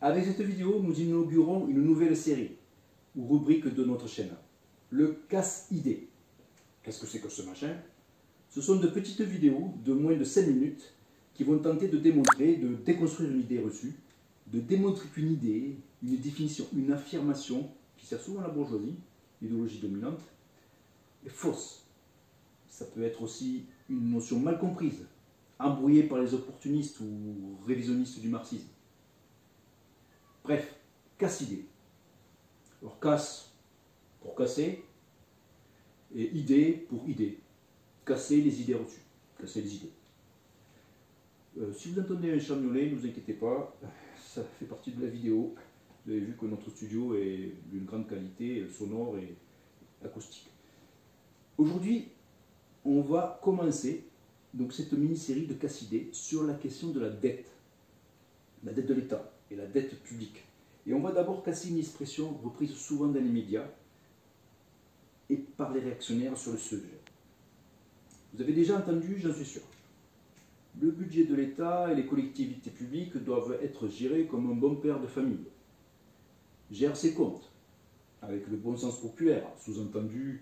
Avec cette vidéo, nous inaugurons une nouvelle série, ou rubrique de notre chaîne, le casse-idée. Qu'est-ce que c'est que ce machin? Ce sont de petites vidéos de moins de 5 minutes qui vont tenter de démontrer, de déconstruire une idée reçue, de démontrer qu'une idée, une définition, une affirmation qui sert souvent à la bourgeoisie, l'idéologie dominante, est fausse. Ça peut être aussi une notion mal comprise, embrouillée par les opportunistes ou révisionnistes du marxisme. Bref, casse-idée. Alors casse pour casser, et idée pour idée. Casser les idées reçues. Casser les idées. Si vous entendez un chat miauler, ne vous inquiétez pas, ça fait partie de la vidéo. Vous avez vu que notre studio est d'une grande qualité sonore et acoustique. Aujourd'hui, on va commencer donc cette mini-série de casse-idées sur la question de la dette de l'État et la dette publique. Et on va d'abord casser une expression reprise souvent dans les médias et par les réactionnaires sur le sujet. Vous avez déjà entendu, j'en suis sûr. Le budget de l'État et les collectivités publiques doivent être gérés comme un bon père de famille. Gère ses comptes, avec le bon sens populaire, sous-entendu,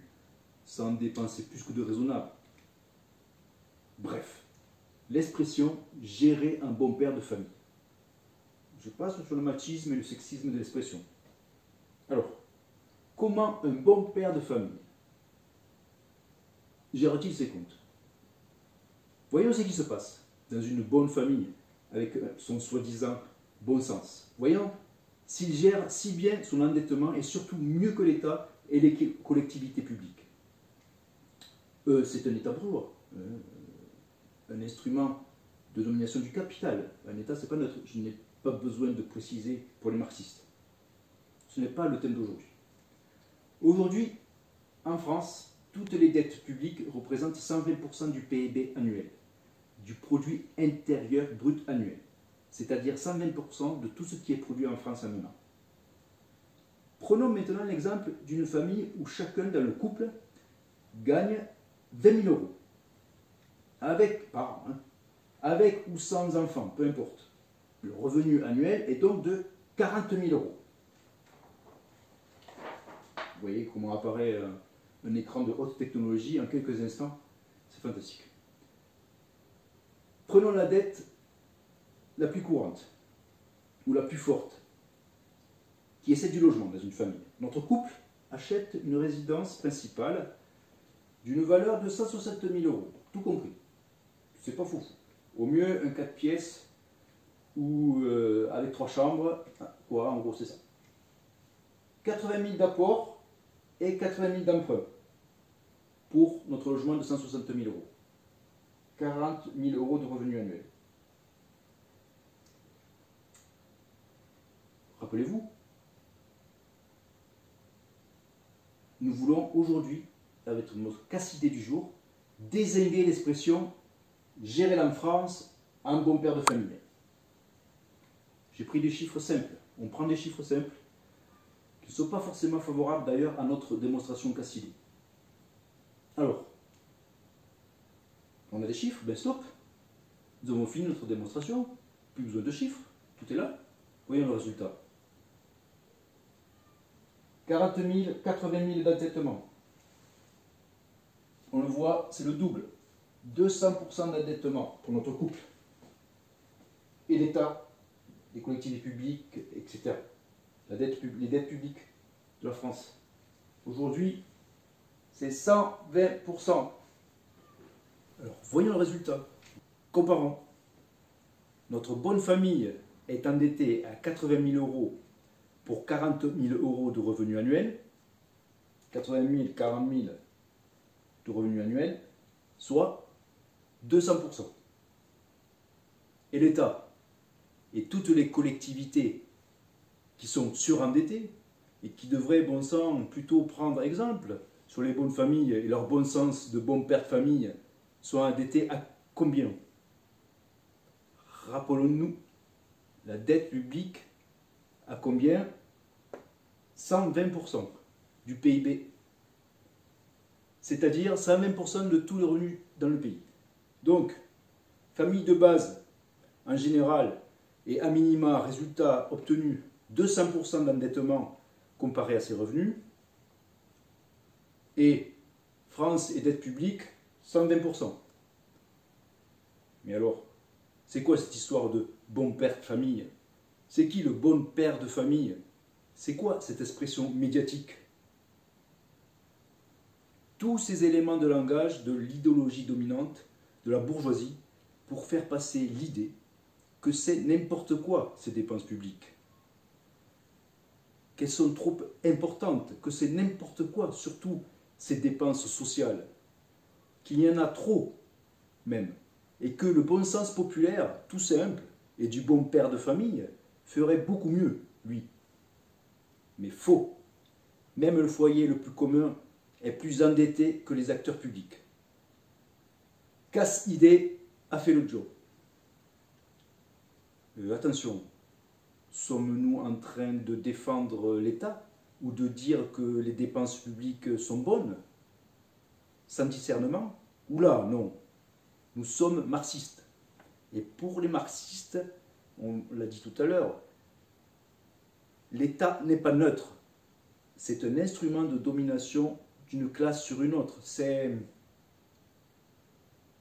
sans dépenser plus que de raisonnable. Bref, l'expression « gérer un bon père de famille ». Je passe sur le machisme et le sexisme de l'expression. Alors, comment un bon père de famille gère-t-il ses comptes? Voyons ce qui se passe dans une bonne famille avec son soi-disant bon sens. Voyons s'il gère si bien son endettement et surtout mieux que l'État et les collectivités publiques. C'est un État bourgeois, un instrument de domination du capital. Un État, c'est pas neutre. Je n'ai pas besoin de préciser pour les marxistes. Ce n'est pas le thème d'aujourd'hui. Aujourd'hui, en France, toutes les dettes publiques représentent 120% du PIB annuel, du produit intérieur brut annuel, c'est-à-dire 120% de tout ce qui est produit en France en un an. Prenons maintenant l'exemple d'une famille où chacun dans le couple gagne 20 000 euros, par an, avec ou sans enfant, peu importe. Le revenu annuel est donc de 40 000 euros. Vous voyez comment apparaît un écran de haute technologie en quelques instants. C'est fantastique. Prenons la dette la plus courante, ou la plus forte, qui est celle du logement dans une famille. Notre couple achète une résidence principale d'une valeur de 160 000 euros, tout compris. C'est pas fou. Au mieux, un 4 pièces ou avec 3 chambres, quoi, en gros c'est ça. 80 000 d'apport et 80 000 d'emprunt pour notre logement de 160 000 euros. 40 000 euros de revenus annuels. Rappelez-vous, nous voulons aujourd'hui, avec notre casse-idée du jour, dézinguer l'expression « gérer la France, un bon père de famille ». J'ai pris des chiffres simples. On prend des chiffres simples qui ne sont pas forcément favorables d'ailleurs à notre démonstration casse-idée. Alors, on a des chiffres, ben stop. Nous avons fini notre démonstration. Plus besoin de chiffres. Tout est là. Voyons le résultat. 40 000, 80 000 d'endettement. On le voit, c'est le double. 200% d'endettement pour notre couple. Et l'État, les collectivités publiques, etc. Les dettes publiques de la France. Aujourd'hui, c'est 120%. Alors, voyons le résultat. Comparons. Notre bonne famille est endettée à 80 000 euros pour 40 000 euros de revenus annuels. 80 000, 40 000 de revenus annuels, soit 200%. Et l'État et toutes les collectivités qui sont surendettées et qui devraient, bon sang, plutôt prendre exemple sur les bonnes familles et leur bon sens de bon père de famille, sont endettés à combien? Rappelons-nous, la dette publique à combien? 120% du PIB. C'est-à-dire 120% de tous les revenus dans le pays. Donc, famille de base, en général, et à minima, résultat obtenu, 200% d'endettement comparé à ses revenus, et France et dette publique, 120%. Mais alors, c'est quoi cette histoire de bon père de famille? C'est qui le bon père de famille? C'est quoi cette expression médiatique? Tous ces éléments de langage de l'idéologie dominante de la bourgeoisie pour faire passer l'idée que c'est n'importe quoi ces dépenses publiques, qu'elles sont trop importantes, que c'est n'importe quoi, surtout ces dépenses sociales, qu'il y en a trop même, et que le bon sens populaire, tout simple, et du bon père de famille, ferait beaucoup mieux, lui. Mais faux. Même le foyer le plus commun est plus endetté que les acteurs publics. Casse-idée a fait le job. Attention, sommes-nous en train de défendre l'État ou de dire que les dépenses publiques sont bonnes? Sans discernement? Oula, non. Nous sommes marxistes. Et pour les marxistes, on l'a dit tout à l'heure, l'État n'est pas neutre. C'est un instrument de domination d'une classe sur une autre.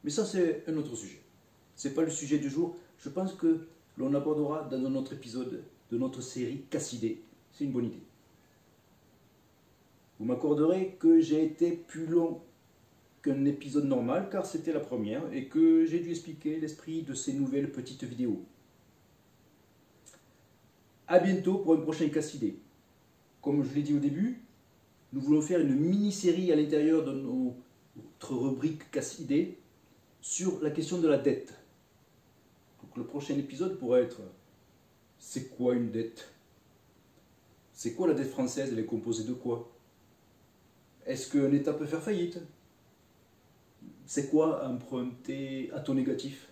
Mais ça, c'est un autre sujet. Ce n'est pas le sujet du jour. Je pense que l'on abordera dans un autre épisode de notre série Casse-idée. C'est une bonne idée. Vous m'accorderez que j'ai été plus long qu'un épisode normal, car c'était la première, et que j'ai dû expliquer l'esprit de ces nouvelles petites vidéos. A bientôt pour un prochain Casse-idée. Comme je l'ai dit au début, nous voulons faire une mini-série à l'intérieur de notre rubrique Casse-idée sur la question de la dette. Donc le prochain épisode pourrait être: c'est quoi une dette? C'est quoi la dette française? Elle est composée de quoi? Est-ce qu'un État peut faire faillite? C'est quoi emprunter à taux négatif?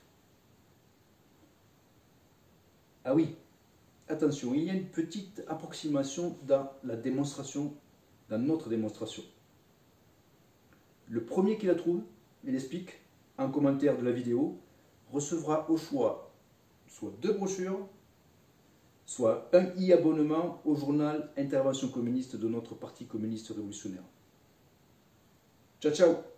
Ah oui, attention, il y a une petite approximation dans la démonstration, dans notre démonstration. Le premier qui la trouve et l'explique en commentaire de la vidéo recevra au choix soit 2 brochures, soit un e-abonnement au journal Intervention communiste de notre Parti communiste révolutionnaire. Ciao, ciao!